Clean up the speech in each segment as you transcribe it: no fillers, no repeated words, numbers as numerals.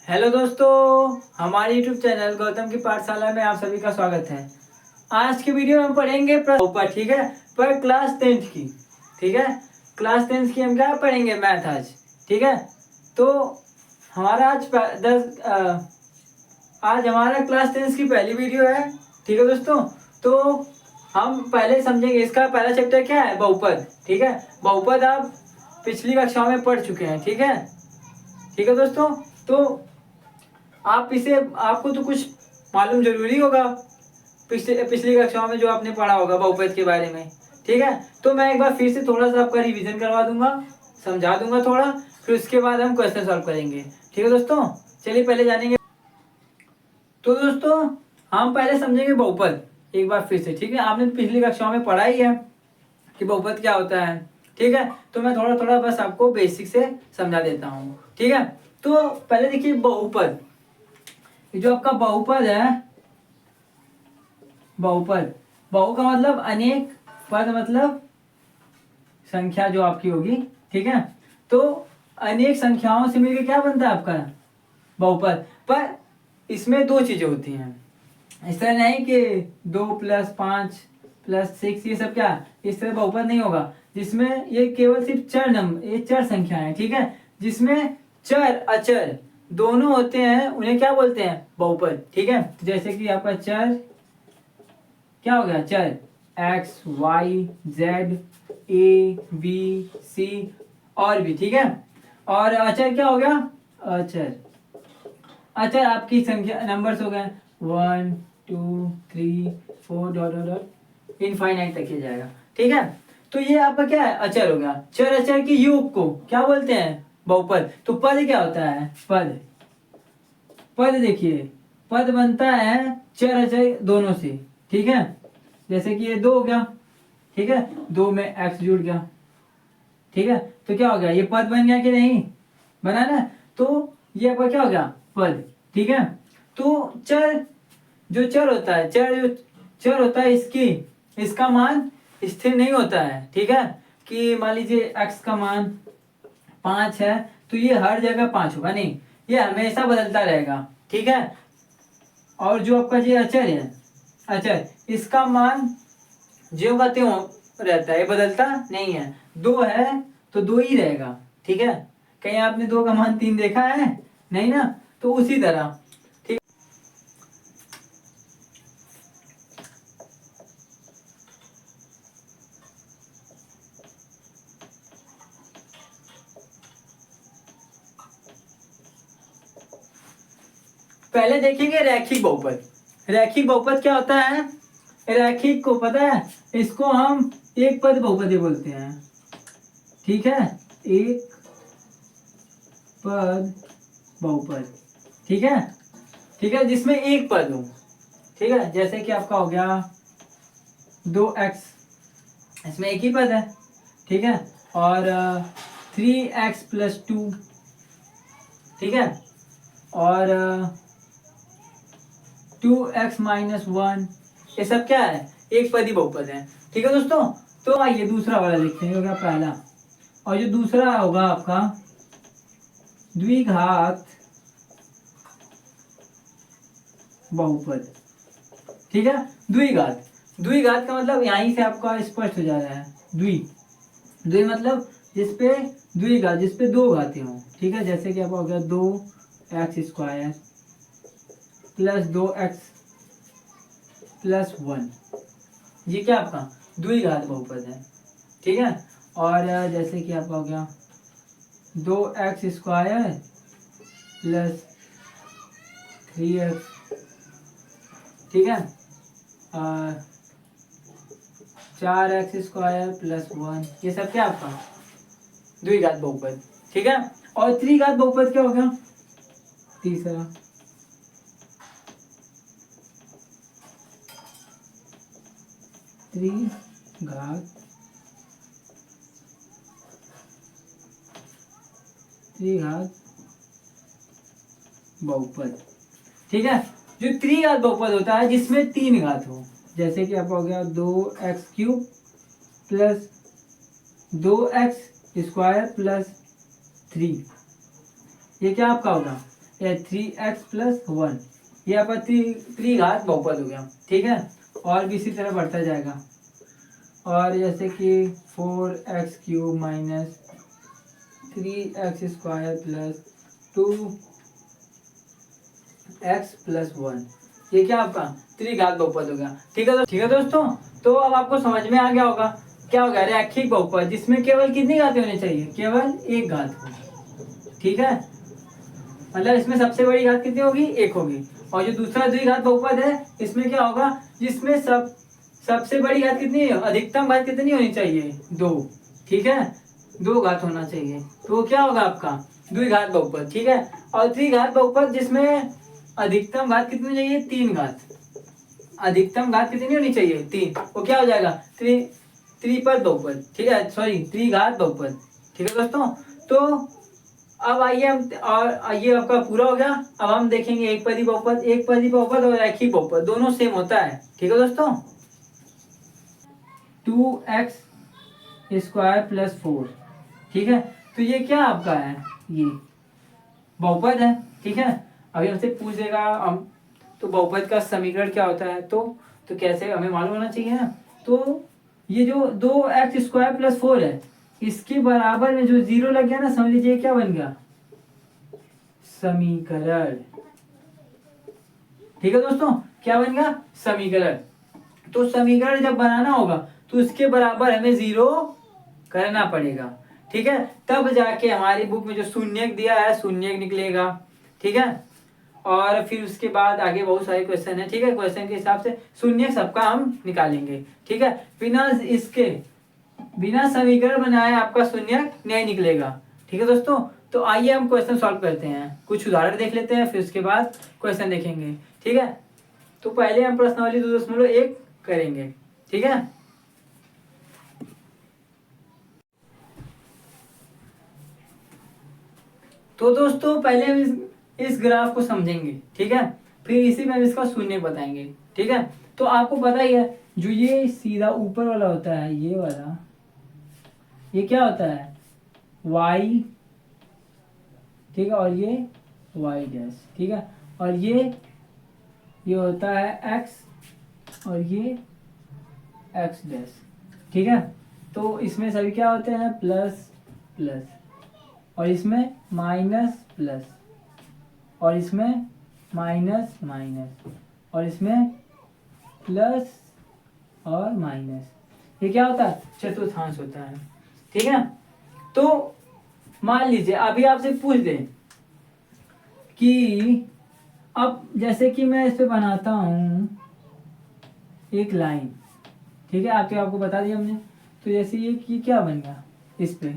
Hello दोस्तों, हमारे YouTube channel Gautam की पाठशाला में आप सभी का स्वागत है। आज की वीडियो में हम पढ़ेंगे ऊपर, ठीक है, पर क्लास 10th की। ठीक है, क्लास 10th की हम क्या पढ़ेंगे, मैथ आज। ठीक है, तो हमारा आज हमारा क्लास 10th की पहली वीडियो है। ठीक है दोस्तों, तो हम पहले समझेंगे इसका पहला चैप्टर क्या है, बहुपद। ठीक है, बहुपद आप पिछली कक्षाओं में पढ़ चुके हैं। ठीक है, ठीक है दोस्तों, तो आपको तो कुछ मालूम जरूरी होगा पिछली कक्षाओं में जो आपने पढ़ा होगा बहुपद के बारे में। ठीक है, तो मैं एक बार फिर से थोड़ा सा आपका रिवीजन करवा दूंगा, समझा दूंगा थोड़ा, फिर उसके बाद हम क्वेश्चन सॉल्व करेंगे। ठीक है दोस्तों, चलिए पहले जानेंगे। तो दोस्तों हम पहले समझेंगे बहुपद एक बार फिर से। ठीक है, आपने पिछली कक्षाओं में पढ़ा ही है कि बहुपद क्या होता है। ठीक है, तो मैं थोड़ा थोड़ा बस आपको बेसिक से समझा देता हूँ। ठीक है, तो पहले देखिए बहुपद, जो आपका बहुपद है, बहुपद, बहु का मतलब अनेक, पद मतलब संख्या जो आपकी होगी। ठीक है, तो अनेक संख्याओं से मिलकर क्या बनता है आपका बहुपद। पर इसमें दो चीजें होती हैं, इस तरह नहीं कि 2+5+6 ये सब क्या इस तरह बहुपद नहीं होगा, जिसमें ये केवल सिर्फ चर नंबर, ये चर संख्या है। ठीक है, जिसमें चर अचर दोनों होते हैं उन्हें क्या बोलते हैं, बहुपद। ठीक है, जैसे कि आपका चर क्या हो गया, चर x y z a b c और भी। ठीक है, और अचर क्या हो गया, अचर, अचर आपकी संख्या नंबर्स हो गए 1 2 3 4 डॉट डॉट डॉट इनफाइनाइट तक किया जाएगा। ठीक है, तो ये आपका क्या है, अचर हो गया। चर अचर के योग को क्या बोलते हैं, बहुपद। तो पद क्या होता है, पद, पद देखिए, पद बनता है चर अचर दोनों से। ठीक है, जैसे कि ये 2 हो गया। ठीक है, 2 में x जुड़ गया। ठीक है, तो क्या हो गया, ये पद बन गया कि नहीं, बना ना। तो ये आपका क्या हो गया, पद। ठीक है, तो चर, जो चर होता है, जो चर होता है इसका मान स्थिर नहीं होता है। ठीक है, कि मान लीजिए x का मान 5 है तो ये हर जगह 5 होगा नहीं, ये हमेशा बदलता रहेगा। ठीक है, और जो आपका ये अचर है, अचर, इसका मान ज्यों का त्यों रहता है, ये बदलता नहीं है। 2 है तो 2 ही रहेगा। ठीक है, कहीं आपने 2 का मान 3 देखा है, नहीं ना, तो उसी तरह। ठीक, पहले देखेंगे रैखिक बहुपद। रैखिक बहुपद क्या होता है, रैखिक को पता है, इसको हम एक पद बहुपद बोलते हैं। ठीक है, एक पद बहुपद। ठीक है, ठीक है, जिसमें एक पद हो। ठीक है, जैसे कि आपका हो गया 2x, इसमें एक ही पद है। ठीक है, और 3x+2। ठीक है, और 2x-1, ये सब क्या है, एक पदी बहुपद है। ठीक है दोस्तों, तो आइए दूसरा वाला देखते हैं, हो गया पहला। और जो दूसरा होगा आपका द्विघात बहुपद। ठीक है, द्विघात, द्विघात का मतलब यहीं से आपका स्पष्ट हो जा रहा है, द्वि मतलब जिसपे द्विघात, जिसपे 2 घातें हों। ठीक है, जैसे कि आपका हो गया 2x² + 2x+1, ये क्या आपका द्विघात बहुपद है। ठीक है, और जैसे कि आपका हो गया 2x² + 3x। ठीक है, 4x² + 1, ये सब क्या आपका द्विघात बहुपद। ठीक है, और त्रिघात बहुपद क्या हो गया, तीसरा, त्रिघात, त्रिघात बहुपद। ठीक है, जो त्रिघात बहुपद होता है जिसमें 3 घात हो, जैसे कि आपका हो गया 2x³ + 2x² + 3, ये क्या आपका होगा या 3x+1, ये आपका त्रिघात बहुपद हो गया, ठीक है। और भी इसी तरह बढ़ता जाएगा, और जैसे कि 4x³ माइनस 3x² + 2x+1, ये क्या आपका त्रिघात बहुपद हो गया, ठीक है। ठीक है दोस्तों, तो अब आपको समझ में आ गया होगा क्या होगा, रैखिक बहुपद जिसमें केवल कितनी घातें होनी चाहिए, केवल एक घात हो, ठीक है। मतलब इसमें सबसे बड़ी घात कितनी होगी, एक होगी। और जो दूसरा द्विघात बहुपद है इसमें क्या होगा, जिसमें सबसे बड़ी घात कितनी है, अधिकतम घात कितनी होनी चाहिए, 2, ठीक है, 2 घात होना चाहिए, तो वो क्या होगा आपका द्विघात बहुपद, ठीक है। और त्रिघात बहुपद जिसमें अधिकतम घात कितनी चाहिए, 3 घात, अधिकतम घात कितनी होनी चाहिए, 3, वो क्या हो जाएगा त्रिपद बहुपद, ठीक है, सॉरी त्रिघात बहुपद, ठीक है दोस्तों। तो अब आइए हम, और ये आपका पूरा हो गया। अब हम देखेंगे एक पदी बहुपद, एक पदी बहुपद और रैखिक बहुपद दोनों सेम होता है, ठीक है दोस्तों। 2x² + 4, ठीक है, तो ये क्या आपका है, ये बहुपद है, ठीक है। अभी हमसे पूछ देगा हम, तो बहुपद का समीकरण क्या होता है, तो कैसे हमें मालूम होना चाहिए ना। तो ये जो 2x² + 4 है, इसके बराबर में जो 0 लग गया ना, समझ लीजिए क्या बन गया, समीकरण, ठीक है दोस्तों, क्या बन गया, समीकरण। तो समीकरण जब बनाना होगा तो उसके बराबर हमें 0 करना पड़ेगा, ठीक है, तब जाके हमारी बुक में जो शून्यक दिया है शून्यक निकलेगा, ठीक है। और फिर उसके बाद आगे बहुत सारे क्वेश्चन है, ठीक है, क्वेश्चन के हिसाब से शून्यक सबका हम निकालेंगे, ठीक है। बिना समीकरण बनाए आपका शून्यक नहीं निकलेगा, ठीक है दोस्तों। तो आइए हम क्वेश्चन सॉल्व करते हैं, कुछ उदाहरण देख लेते हैं, फिर उसके बाद क्वेश्चन देखेंगे, ठीक है। तो पहले हम प्रश्नावली 2.1 करेंगे, ठीक है। तो दोस्तों पहले हम इस ग्राफ को समझेंगे, ठीक है, फिर इसी में हम इसका शून्य बताएंगे, ठीक है। तो आपको पता ही है, जो ये सीधा ऊपर वाला होता है, ये वाला, ये क्या होता है, y, ठीक है, और ये y', ठीक है, और ये होता है x, और ये x', ठीक है। तो इसमें सभी क्या होते हैं, प्लस प्लस, और इसमें माइनस प्लस, और इसमें माइनस माइनस, और इसमें प्लस और माइनस, ये क्या होता है, चतुर्थांश होता है, ठीक है। तो मान लीजिए अभी आपसे पूछ दें कि अब जैसे कि मैं इस पे बनाता हूं एक लाइन, ठीक है, आपको बता दिया हमने। तो जैसे ये क्या बन गया इस पे,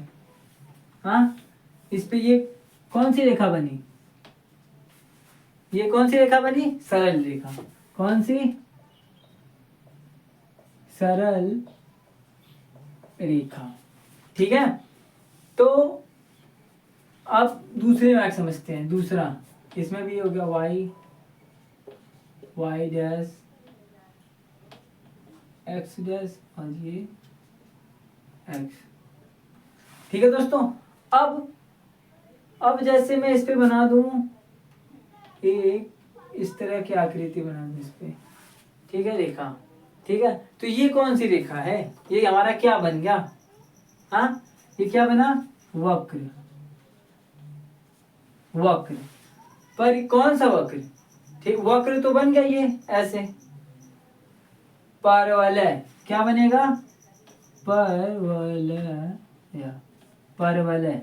हाँ, इस पे ये कौन सी रेखा बनी, ये कौन सी रेखा बनी, सरल रेखा, कौन सी, सरल रेखा, ठीक है। तो अब दूसरे में समझते हैं, दूसरा इसमें भी हो गया y', x', और ये x, ठीक है दोस्तों। अब जैसे मैं इस पे बना दूं एक इस तरह की आकृति बना दूं इस पे, ठीक है, रेखा, ठीक है। तो ये कौन सी रेखा है, ये हमारा क्या बन गया, हाँ, ये क्या बना, वक्र, वक्र, पर कौन सा वक्र, ठीक, वक्र तो बन गया ये ऐसे, परवलय, क्या बनेगा, परवलय, परवलय,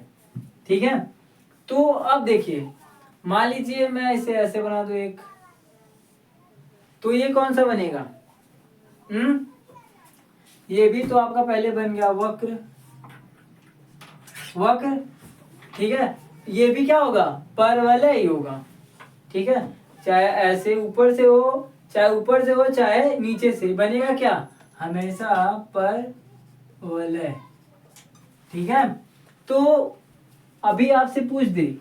ठीक है। तो अब देखिए, मान लीजिए मैं इसे ऐसे बना दूं एक, तो ये कौन सा बनेगा, ये भी तो आपका पहले बन गया वक्र, वक्र, ठीक है। ये भी क्या होगा, परवलय ही होगा, ठीक है, चाहे ऐसे ऊपर से हो, चाहे ऊपर से हो, चाहे नीचे से, बनेगा क्या, हमेशा परवलय, ठीक है। तो अभी आपसे पूछ दे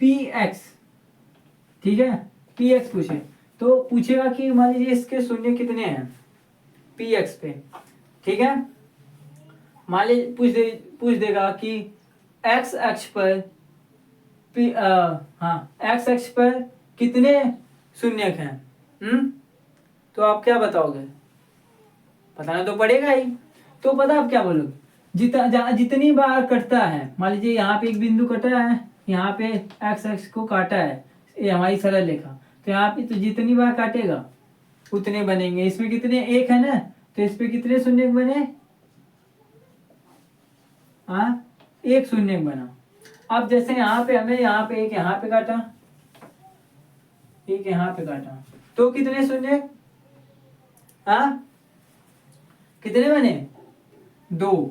px, ठीक है, px पूछे, तो पूछेगा कि मान लीजिए इसके शून्य कितने हैं px पे, ठीक है। मान लीजिए पूछ देगा कि x अक्ष पर हाँ एक्स अक्ष पर कितने शून्यक हैं? तो आप क्या बताओगे? बताना तो पड़ेगा ही। तो पता आप क्या बोलोगे? जितनी बार कटता है, मान लीजिए यहाँ पे एक बिंदु कटा है, यहाँ पे एक्स अक्ष को काटा है, ये हमारी सरल रेखा, तो यहाँ पे तो जितनी बार काटेगा उतने बनेंगे। इसमें कितने, एक है ना, तो इस पे कितने शून्य बने? हाँ, एक शून्य बना। अब जैसे यहाँ पे हमें यहाँ पे एक यहाँ पे काटा, एक यहाँ पे काटा, तो कितने शून्य? हाँ, कितने बने? 2।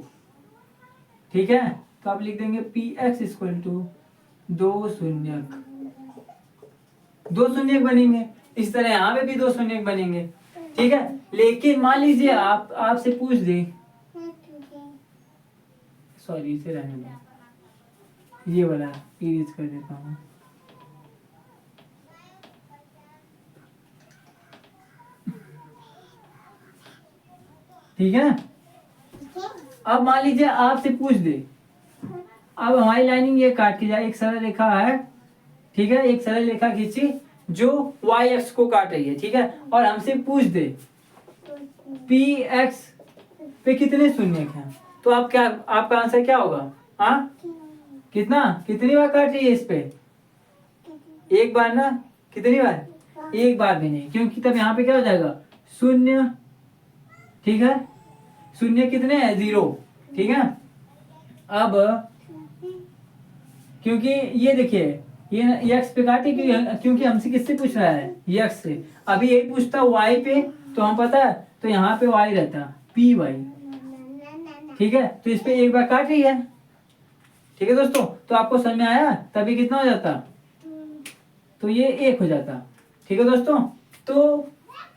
ठीक है, तो आप लिख देंगे पी एक्स इक्वल टू 2 शून्यक। 2 शून्यक बनेंगे। इस तरह यहाँ पे भी 2 शून्यक बनेंगे। ठीक है, लेकिन मान लीजिए आपसे पूछ दे, सॉरी इसे रहने दो, ये वाला इरेज कर देता हूँ। ठीक है, अब मान लीजिए आपसे पूछ दे, अब हमारी लाइनिंग ये काट के जाए, एक सरल रेखा है, ठीक है, एक सरल रेखा खींची जो y एक्स को काट रही है, ठीक है, और हमसे पूछ दे पी एक्स पे कितने शून्यक हैं, तो आप क्या, आपका आंसर क्या होगा? हाँ, कितनी बार काट रही है इस पे? एक बार ना, कितनी बार? एक बार भी नहीं, क्योंकि तब यहाँ पे क्या हो जाएगा? शून्य। ठीक है, शून्य कितने हैं? 0। ठीक है, अब क्योंकि ये देखिए ये एक्स पे काटे, क्योंकि हमसे किससे पूछ रहा है? ये एक्स से। अभी यही पूछता वाई पे, तो हम पता है, तो यहाँ पे वाई रहता पी वाई। ठीक है, तो इस पे एक बार काट रही है। ठीक है दोस्तों, तो आपको समझ में आया? तभी कितना हो जाता? तो ये 1 हो जाता। ठीक है दोस्तों, तो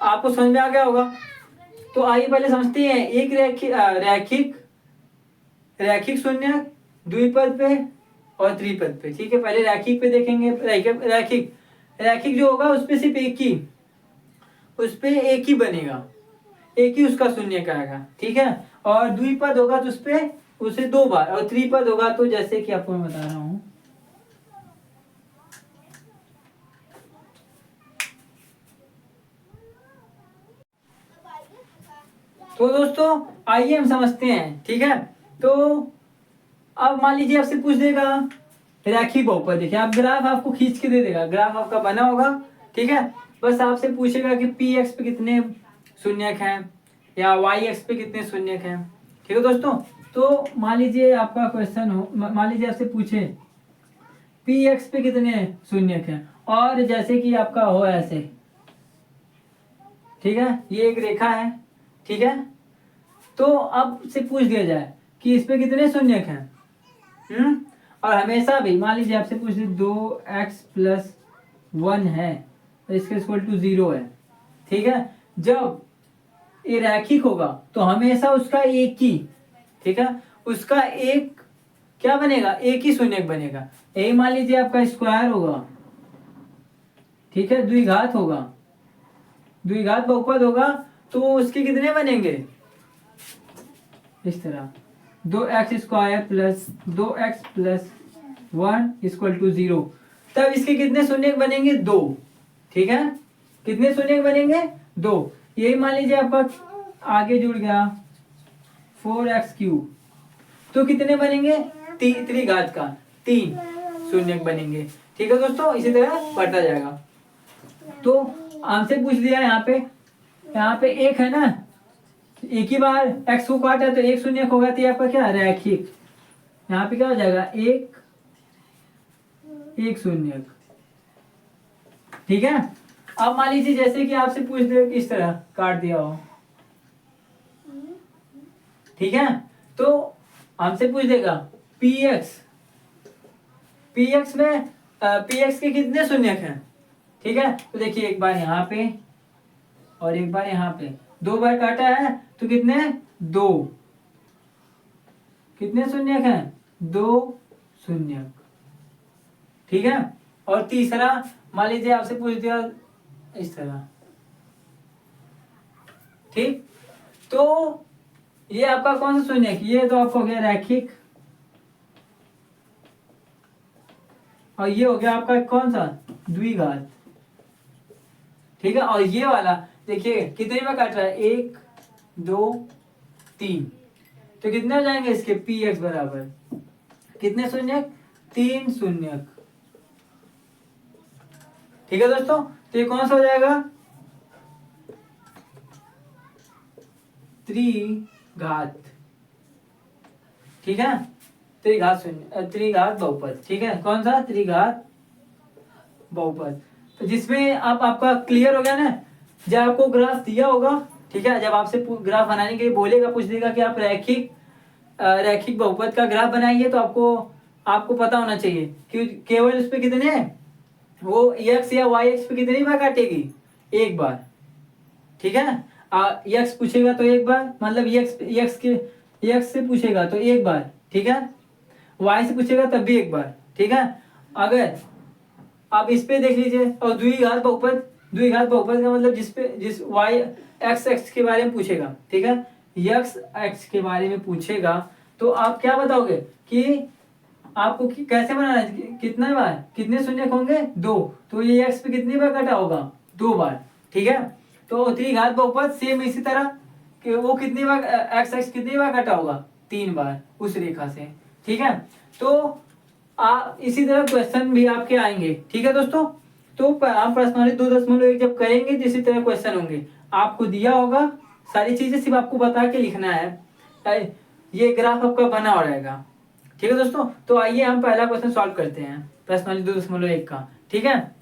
आपको समझ में आ गया होगा। तो आइए पहले समझते हैं एक रैखिक शून्य द्विपद पे और त्रिपद पे। ठीक है, पहले रैखिक पे देखेंगे। रैखिक जो होगा उस पे सिर्फ उस पे एक ही बनेगा, एक ही उसका शून्य का आएगा। ठीक है, और द्विपद होगा तो उस पे उसे 2 बार, और त्रिपद होगा तो जैसे कि आपको मैं बता रहा हूं, तो दोस्तों आइए हम समझते हैं। ठीक है, तो अब मान लीजिए आपसे पूछ देगा रैखिक बहुपद। देखिए, आप ग्राफ आपको खींच के दे देगा, ग्राफ आपका बना होगा। ठीक है, बस आपसे पूछेगा कि पी एक्स पे कितने शून्यक हैं या वाई एक्स पे कितने शून्यक हैं। ठीक है दोस्तों, तो मान लीजिए आपका क्वेश्चन हो, मान लीजिए आपसे पूछे पी एक्स पे कितने शून्यक हैं, और जैसे कि आपका हो ऐसे, ठीक है, ये एक रेखा है। ठीक है, तो अब से पूछ दिया जाए कि इस पे कितने शून्यक हैं, और हमेशा भी मान लीजिए आपसे पूछ दे 2x+1 है तो इसके इक्वल टू 0 है। ठीक है, जब ये रैखिक होगा तो हमेशा उसका एक ही, ठीक है, उसका एक क्या बनेगा? एक ही शून्यक बनेगा। यही मान लीजिए आपका स्क्वायर होगा, ठीक है, द्विघात होगा, द्विघात बहुपद होगा, तो उसके कितने बनेंगे? इस तरह 2x² + 2x+1 = 0। तब इसके कितने शून्यक बनेंगे? 2। ठीक है, कितने शून्यक बनेंगे? 2। यही मान लीजिए आपका आगे जुड़ गया 4x³, तो कितने बनेंगे? त्रिघात का 3 शून्यक बनेंगे। ठीक है दोस्तों, इसी तरह बढ़ता जाएगा। तो हमसे पूछ दिया यहाँ पे एक है ना, एक ही बार x को काटा तो एक शून्यक होगा, तो आपका क्या? रैखिक। यहाँ पे क्या हो जाएगा? एक शून्यक। ठीक है, अब मान लीजिए जैसे कि आपसे पूछ दे इस तरह काट दिया हो, ठीक है, तो हमसे पूछ देगा px में px के कितने शून्यक हैं। ठीक है, तो देखिए एक बार यहाँ पे और एक बार यहाँ पे, 2 बार काटा है तो कितने? 2। कितने शून्यक हैं? 2 शून्यक। ठीक है, और तीसरा मान लीजिए आपसे पूछ दिया इस तरह। ठीक, तो ये आपका कौन सा शून्यक? ये तो आपको हो गया रैखिक। और ये हो गया आपका कौन सा, द्विघात। ठीक है, और ये वाला देखिए कितने में काट रहा है, 1 2 3, तो कितने हो जाएंगे इसके, पी एक्स बराबर कितने शून्यक, 3 शून्यक। ठीक है दोस्तों, तो ये कौन सा हो जाएगा, त्रिघात। ठीक है, त्रिघात शून्य, त्रिघात बहुपद। ठीक है, कौन सा, त्रिघात बहुपद। तो जिसमें आपका क्लियर हो गया ना, जब आपको ग्राफ दिया होगा, ठीक है, जब आपसे ग्राफ बनाने के लिए बोलेगा, पूछ देगा कि आप रैखिक बहुपद का ग्राफ बनाइए, तो आपको पता होना चाहिए कि केवल उस पे कितने, वो एक्स या वाई एक्स पे कितनी बार काटेगी, एक बार। ठीक है, एक्स पूछेगा तो एक बार, मतलब एक्स से पूछेगा तो एक बार। ठीक है, वाई से पूछेगा तब भी एक बार। ठीक है, अगर आप इस पे देख लीजिए, और द्विघात बहुपद का मतलब जिस वाई एक्स के बारे में पूछेगा, ठीक है, एक्स के बारे में पूछेगा, तो आप क्या बताओगे कि आपको कैसे बनाना है, कितना बार, कितने शून्य होंगे, 2, तो ये एक्स पे कितनी बार कटा होगा, 2 बार। ठीक है, तो त्रिघात बहुपद सेम इसी तरह कि वो कितनी बार एक्स कितनी बार कटा होगा, 3 बार उस रेखा से। ठीक है, तो इसी तरह क्वेश्चन भी आपके आएंगे। ठीक है दोस्तों, तो आप प्रश्नावली 2.1 जब करेंगे तो इसी तरह क्वेश्चन होंगे, आपको दिया होगा सारी चीजें, सिर्फ आपको बता के लिखना है, ये ग्राफ आपका बना हो रहेगा। ठीक है दोस्तों, तो आइए हम पहला क्वेश्चन सॉल्व करते हैं, प्रश्नावली 2.1 का। ठीक है,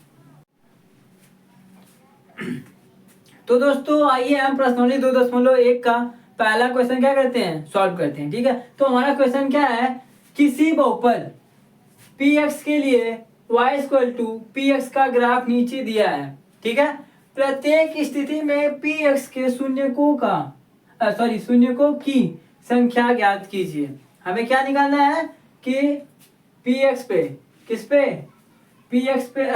तो दोस्तों आइए हम प्रश्नावली 2.1 का पहला क्वेश्चन क्या करते हैं, सॉल्व करते हैं। ठीक है, तो हमारा क्वेश्चन क्या है, किसी बहुपद px के लिए y = px का ग्राफ नीचे दिया है। ठीक है, प्रत्येक स्थिति में px के शून्यकों की संख्या ज्ञात कीजिए। हमें क्या निकालना है कि px पे, किस पे, px पे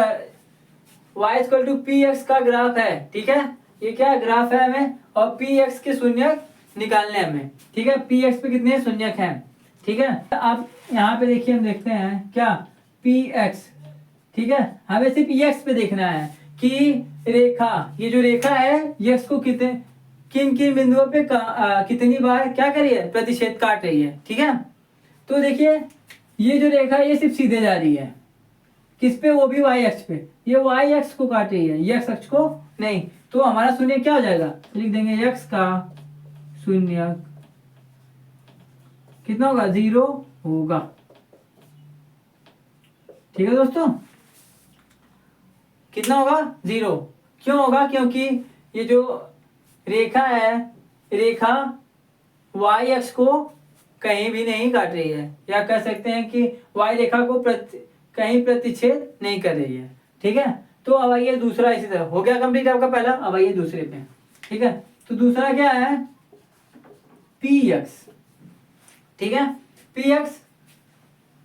y = px का ग्राफ है। ठीक है, ये क्या ग्राफ है हमें, और px के शून्यक निकालने हमें। ठीक है, px पे कितने शून्यक हैं। ठीक है, आप यहाँ पे देखिए, हम देखते हैं क्या, px। ठीक है, हमें सिर्फ x पे देखना है कि रेखा, ये जो रेखा है, x को किन किन बिंदुओं पे कितनी बार क्या कर रही है, प्रतिच्छेद काट रही है। ठीक है, तो देखिए ये जो रेखा है, ये सिर्फ सीधे जा रही है, किस पे, वो भी y अक्ष पे, ये y अक्ष को काट रही है, x अक्ष को नहीं। तो हमारा शून्य क्या हो जाएगा, लिख देंगे x का शून्य कितना होगा, 0 होगा। ठीक है दोस्तों, कितना होगा, 0। क्यों होगा, क्योंकि ये जो रेखा है, रेखा y अक्ष को कहीं भी नहीं काट रही है, या कह सकते हैं कि y रेखा को कहीं प्रतिच्छेद नहीं कर रही है। ठीक है, तो अब आइए दूसरा, इसी तरह हो गया कंप्लीट आपका पहला, अब आइए दूसरे पे। ठीक है, तो दूसरा क्या है, px। ठीक है, px,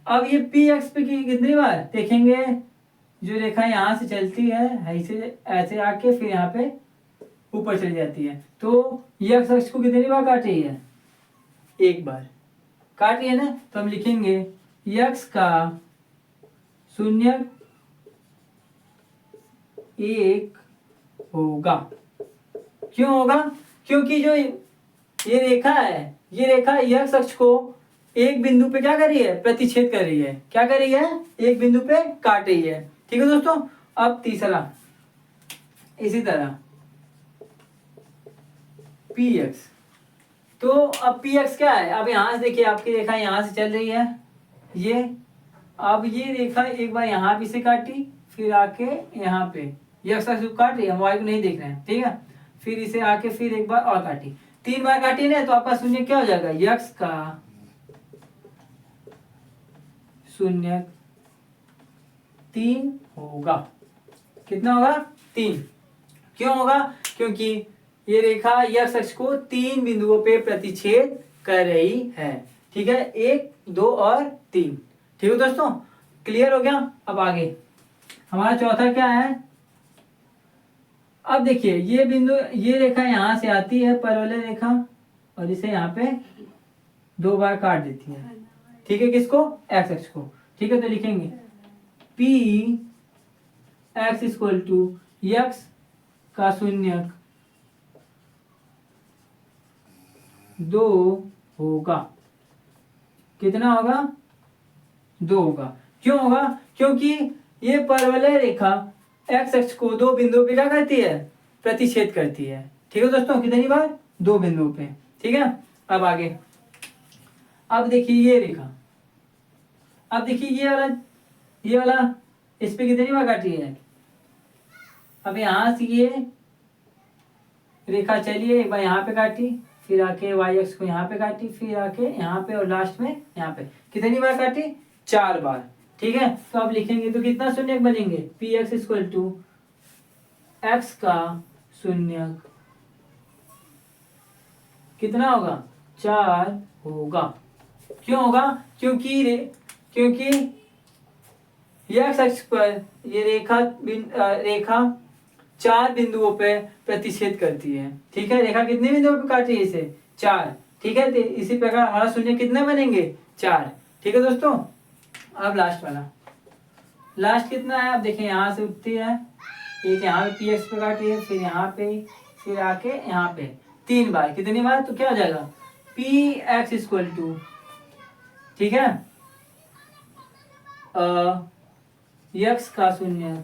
अब ये px पे कितनी बार देखेंगे, जो रेखा यहाँ से चलती है ऐसे ऐसे आके फिर यहाँ पे ऊपर चली जाती है, तो ये अक्ष को कितनी बार काट रही है, एक बार काट रही है ना। तो हम लिखेंगे x का शून्य 1 होगा। क्यों होगा, क्योंकि जो ये रेखा है, ये रेखा x अक्ष को एक बिंदु पे क्या कर रही है, प्रतिच्छेद कर रही है, क्या कर रही है, एक बिंदु पे काट रही है। ठीक है दोस्तों, अब तीसरा इसी तरह px, तो अब px क्या है, अब यहाँ से देखिए, आपकी रेखा यहाँ से चल रही है, ये अब ये रेखा एक बार यहाँ भी से काटी, फिर आके यहाँ पे ये अक्ष काट रही है, हम y को नहीं देख रहे हैं। ठीक है, फिर इसे आके फिर एक बार और काटी, 3 बार काटी ना, तो आपका शून्य क्या हो जाएगा, x का शून्य 3 होगा। कितना होगा, 3। क्यों होगा, क्योंकि ये रेखा x अक्ष को 3 बिंदुओं पे प्रतिच्छेद कर रही है। ठीक है, 1 2 और 3। ठीक है दोस्तों, क्लियर हो गया। अब आगे हमारा चौथा क्या है, अब देखिए ये बिंदु, ये रेखा यहाँ से आती है, परवलय रेखा, और इसे यहाँ पे 2 बार काट देती है। ठीक है, किसको, x अक्ष को। ठीक है, तो लिखेंगे P X equal to X का शून्यक 2 होगा। कितना होगा? 2 होगा। क्यों होगा? क्योंकि ये परवलय रेखा एक्स अक्ष को 2 बिंदुओं पे क्या करती है? प्रतिच्छेद करती है। ठीक है दोस्तों, कितनी बार? 2 बिंदुओं पे। ठीक है, अब आगे, अब देखिए ये रेखा, अब देखिए ये वाला इस पे कितनी बार काटी है? अब यहां से ये रेखा चलिए, एक बार यहाँ पे काटी, फिर आके वाई एक्स को यहाँ पे काटी, फिर आके यहाँ पे, और लास्ट में यहाँ पे। कितनी बार काटी? 4 बार। ठीक है, तो अब लिखेंगे तो कितना शून्यक बनेंगे? P X equal to X का शून्यक कितना होगा? 4 होगा। क्यों होगा? क्योंकि एक्स अक्ष पर ये रेखा 4 बिंदुओं पे प्रतिच्छेद करती है। ठीक है, रेखा कितने बिंदुओं पे काट रही है? इसे 4। ठीक है, तो इसी प्रकार हमारा शून्य कितने बनेंगे? 4। ठीक है दोस्तों, अब लास्ट वाला, लास्ट कितना है? अब देखिए यहाँ से उठती है, एक यहाँ पे पी एक्स पे काटी है, फिर यहाँ पे, फिर आके यहाँ पे 3 बार। कितनी बार? तो क्या हो जाएगा? पी एक्स इक्वल टू, ठीक है, यक्स का शून्य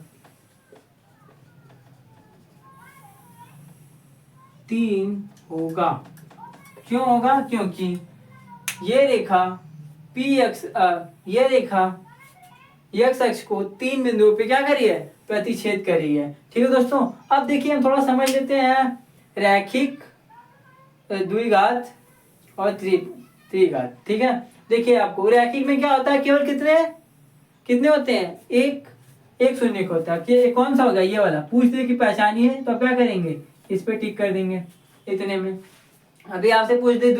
3 होगा। क्यों होगा? क्योंकि ये रेखा यक्स अक्ष को 3 बिंदुओं पे क्या करी है? प्रतिच्छेद करी है। ठीक है दोस्तों, अब देखिए हम थोड़ा समझ लेते हैं रैखिक द्विघात और त्रिघात। ठीक है, देखिए आपको रैखिक में क्या होता है? केवल कितने होते हैं? एक शून्य होता है। कि कौन सा होगा? ये वाला। पूछ दे कि पहचानी है तो क्या करेंगे? इस पे टिक कर देंगे इतने में। अभी आपसे पूछ दे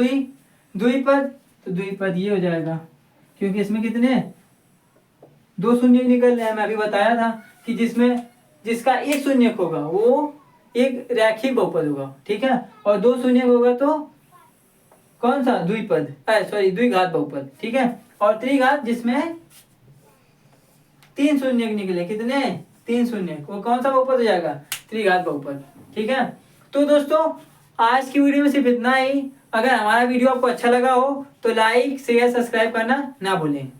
द्विपद, तो द्विपद ये हो जाएगा, क्योंकि इसमें कितने 2 शून्य निकल रहे हैं। मैं अभी बताया था कि जिसका एक शून्य होगा वो एक रैखिक बहुपद होगा। ठीक है, और 2 शून्य होगा तो कौन सा? द्विपद, सॉरी द्विघात बहुपद। ठीक है, और त्रिघात जिसमें 3 शून्य निकले। कितने? 3 शून्य, वो कौन सा बहुपद हो जाएगा? त्रिघात बहुपद। ठीक है, तो दोस्तों आज की वीडियो में सिर्फ इतना ही। अगर हमारा वीडियो आपको अच्छा लगा हो तो लाइक शेयर सब्सक्राइब करना ना भूलें।